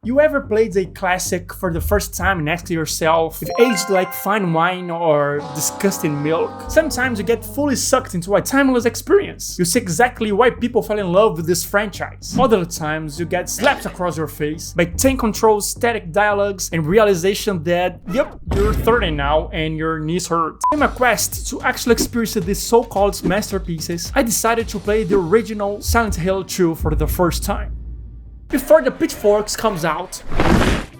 You ever played a classic for the first time and asked yourself if it aged like fine wine or disgusting milk? Sometimes you get fully sucked into a timeless experience. You see exactly why people fell in love with this franchise. Other times you get slapped across your face by 10 controls, static dialogues, and realization that, yep, you're 30 now and your knees hurt. In my quest to actually experience these so-called masterpieces, I decided to play the original Silent Hill 2 for the first time. Before the pitchforks comes out,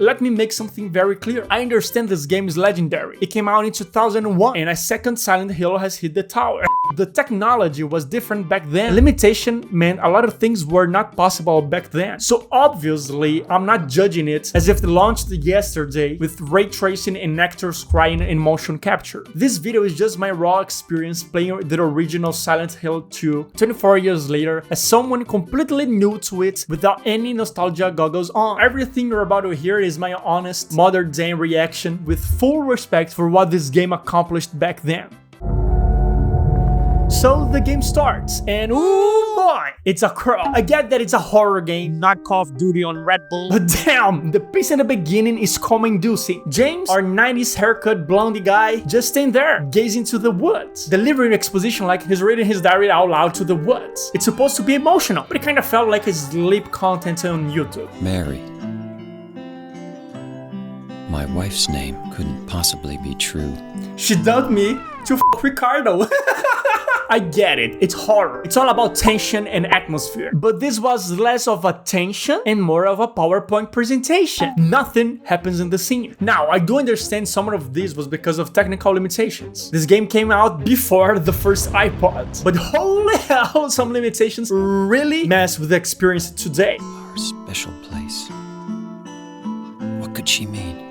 let me make something very clear. I understand this game is legendary. It came out in 2001 and a second Silent Hill has hit the tower. The technology was different back then. Limitation meant a lot of things were not possible back then. So obviously, I'm not judging it as if it launched yesterday with ray tracing and actors crying in motion capture. This video is just my raw experience playing the original Silent Hill 2 24 years later as someone completely new to it without any nostalgia goggles on. Everything you're about to hear is my honest, modern-day reaction with full respect for what this game accomplished back then. So the game starts, and ooh boy, it's a crow. I get that it's a horror game, not Call of Duty on Red Bull, but damn, the pace in the beginning is calm-inducing. James, our 90s haircut blondie guy, just standing there, gazing to the woods, delivering exposition like he's reading his diary out loud to the woods. It's supposed to be emotional, but it kind of felt like his sleep content on YouTube. Mary. My wife's name couldn't possibly be true. She dubbed me to f Ricardo. I get it, it's horror. It's all about tension and atmosphere. But this was less of a tension and more of a PowerPoint presentation. Nothing happens in the scene. Now, I do understand some of this was because of technical limitations. This game came out before the first iPod. But holy hell, some limitations really mess with the experience today. Our special place. What could she mean?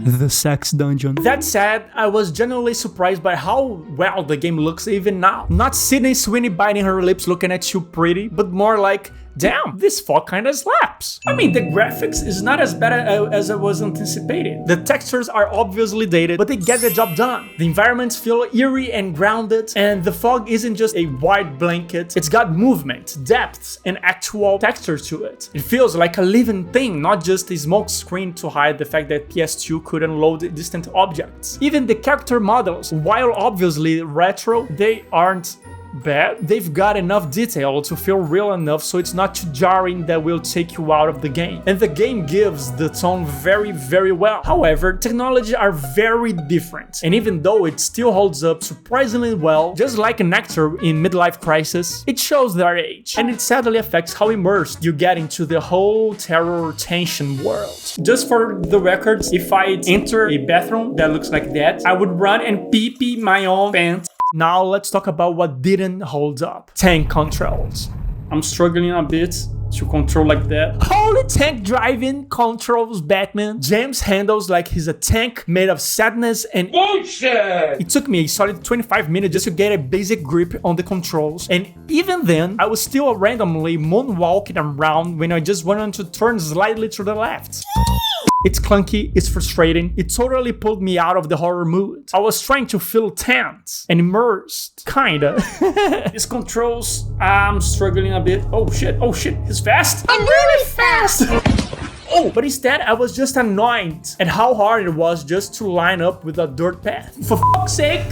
The sex dungeon. That said, I was genuinely surprised by how well the game looks even now. Not Sydney Sweeney biting her lips looking at you pretty, but more like, damn, this fuck kinda slaps. I mean, the graphics is not as bad as I was anticipating. The textures are obviously dated, but they get the job done. The environments feel eerie and grounded, and the fog isn't just a white blanket. It's got movement, depth, and actual texture to it. It feels like a living thing, not just a smoke screen to hide the fact that PS2 couldn't load distant objects. Even the character models, while obviously retro, they aren't bad. They've got enough detail to feel real enough so it's not too jarring that will take you out of the game. And the game gives the tone very, very well. However, technology are very different. And even though it still holds up surprisingly well, just like an actor in midlife crisis, it shows their age. And it sadly affects how immersed you get into the whole terror tension world. Just for the record, if I enter a bathroom that looks like that, I would run and pee my own pants. Now let's talk about what didn't hold up. Tank controls. I'm struggling a bit to control like that. Holy tank driving controls, Batman. James handles like he's a tank made of sadness and bullshit. It took me a solid 25 minutes just to get a basic grip on the controls, and even then, I was still randomly moonwalking around when I just wanted to turn slightly to the left. It's clunky, it's frustrating, it totally pulled me out of the horror mood. I was trying to feel tense and immersed, kinda. These controls, I'm struggling a bit. Oh shit, he's fast? I'm really fast! Oh, but instead I was just annoyed at how hard it was just to line up with a dirt path. For fuck's sake!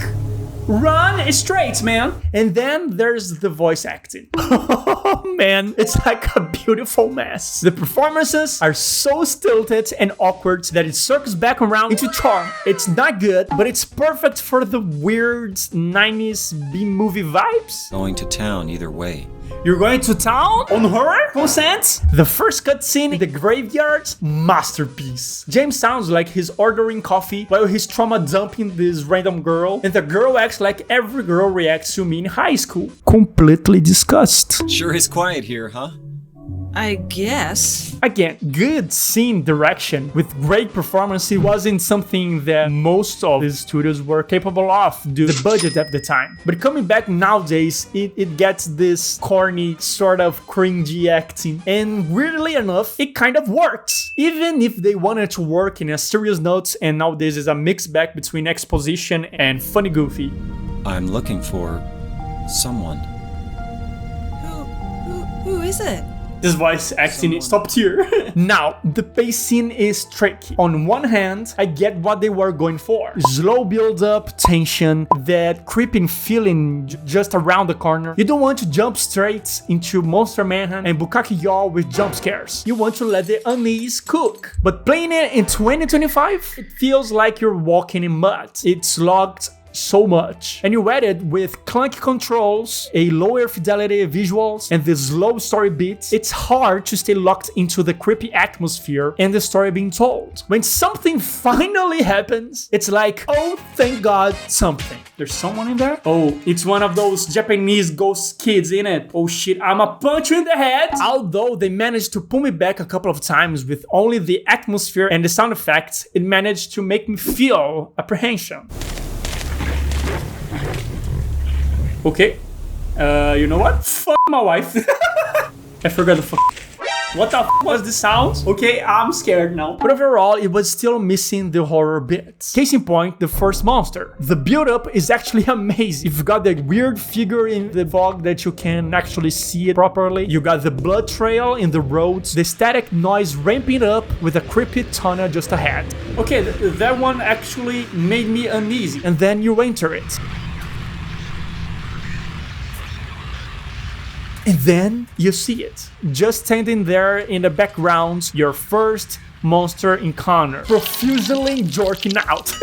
Run straight, man! And then there's the voice acting. Oh man, it's like a beautiful mess. The performances are so stilted and awkward that it circles back around into charm. It's not good, but it's perfect for the weird 90s B-movie vibes. Going to town either way. You're going to town? On her? Consent? The first cutscene in the graveyard? Masterpiece. James sounds like he's ordering coffee while he's trauma dumping this random girl, and the girl acts like every girl reacts to me in high school. Completely disgust. Sure is quiet here, huh? I guess. Again, good scene direction with great performance. It wasn't something that most of the studios were capable of due to the budget at the time. But coming back nowadays, it gets this corny, sort of cringy acting. And weirdly enough, it kind of works. Even if they wanted to work in a serious note, and nowadays is a mixed bag between exposition and funny goofy. I'm looking for someone. Who is it? This voice acting is top tier. Now, the pacing is tricky. On one hand, I get what they were going for. Slow build up, tension, that creeping feeling just around the corner. You don't want to jump straight into Monster Manhunt and Bukkake Y'all with jump scares. You want to let the unease cook. But playing it in 2025, it feels like you're walking in mud. It's locked so much. And you add it with clunky controls, a lower fidelity visuals, and the slow story beats. It's hard to stay locked into the creepy atmosphere and the story being told. When something finally happens, it's like, oh, thank God, something. There's someone in there? Oh, it's one of those Japanese ghost kids, in it. Oh shit, I'ma punch you in the head. Although they managed to pull me back a couple of times with only the atmosphere and the sound effects, it managed to make me feel apprehension. Okay, you know what? Fuck my wife. I forgot the fuck. What the f was the sound? Okay, I'm scared now. But overall, it was still missing the horror bits. Case in point, the first monster. The build-up is actually amazing. You've got the weird figure in the fog that you can actually see it properly. You got the blood trail in the roads, the static noise ramping up with a creepy tunnel just ahead. Okay, that one actually made me uneasy. And then you enter it. And then you see it, just standing there in the background, your first monster encounter, profusely jerking out.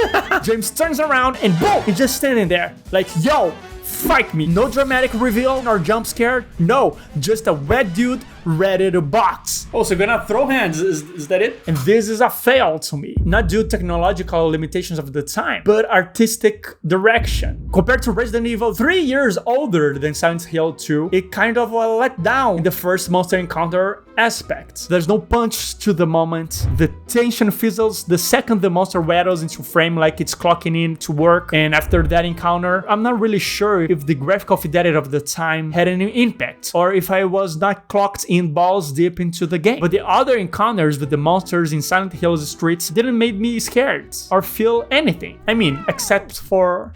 James turns around and boom, he's just standing there, like, yo, fight me. No dramatic reveal nor jump scare, no, just a wet dude ready to box. Oh, so you're gonna throw hands, is that it? And this is a fail to me. Not due to technological limitations of the time, but artistic direction. Compared to Resident Evil 3 years older than Silent Hill 2, it kind of let down in the first monster encounter aspect. There's no punch to the moment. The tension fizzles the second the monster rattles into frame like it's clocking in to work. And after that encounter, I'm not really sure if the graphical fidelity of the time had any impact, or if I was not clocked in balls deep into the game. But the other encounters with the monsters in Silent Hill's streets didn't make me scared or feel anything. I mean, except for...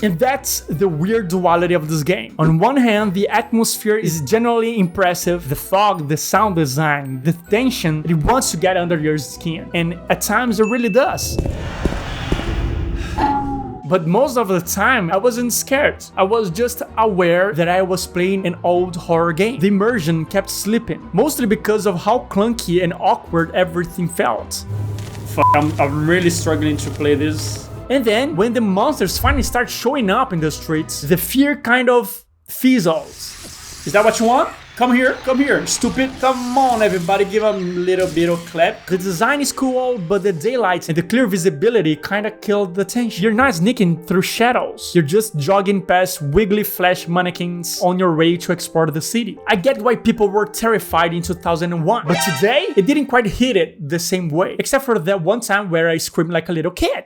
And that's the weird duality of this game. On one hand, the atmosphere is generally impressive, the fog, the sound design, the tension, it wants to get under your skin, and at times it really does. But most of the time, I wasn't scared. I was just aware that I was playing an old horror game. The immersion kept slipping, mostly because of how clunky and awkward everything felt. Fuck, I'm really struggling to play this. And then, when the monsters finally start showing up in the streets, the fear kind of fizzles. Is that what you want? Come here, stupid. Come on, everybody, give a little bit of clap. The design is cool, but the daylight and the clear visibility kinda killed the tension. You're not sneaking through shadows. You're just jogging past wiggly flash mannequins on your way to explore the city. I get why people were terrified in 2001, but today, it didn't quite hit it the same way. Except for that one time where I screamed like a little kid.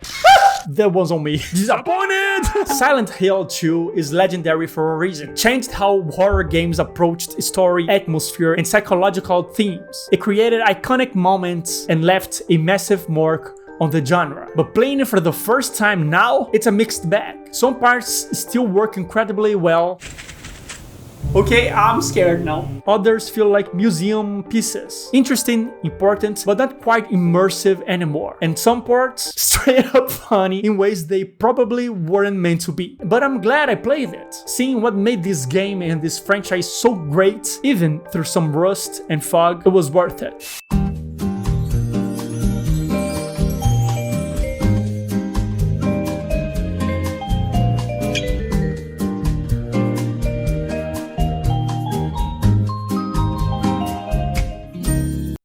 That was on me. Disappointed! Silent Hill 2 is legendary for a reason. Changed how horror games approached story, atmosphere, and psychological themes. It created iconic moments and left a massive mark on the genre. But playing it for the first time now, it's a mixed bag. Some parts still work incredibly well. Okay, I'm scared now. Others feel like museum pieces. Interesting, important, but not quite immersive anymore. And some parts straight up funny in ways they probably weren't meant to be. But I'm glad I played it. Seeing what made this game and this franchise so great, even through some rust and fog, it was worth it.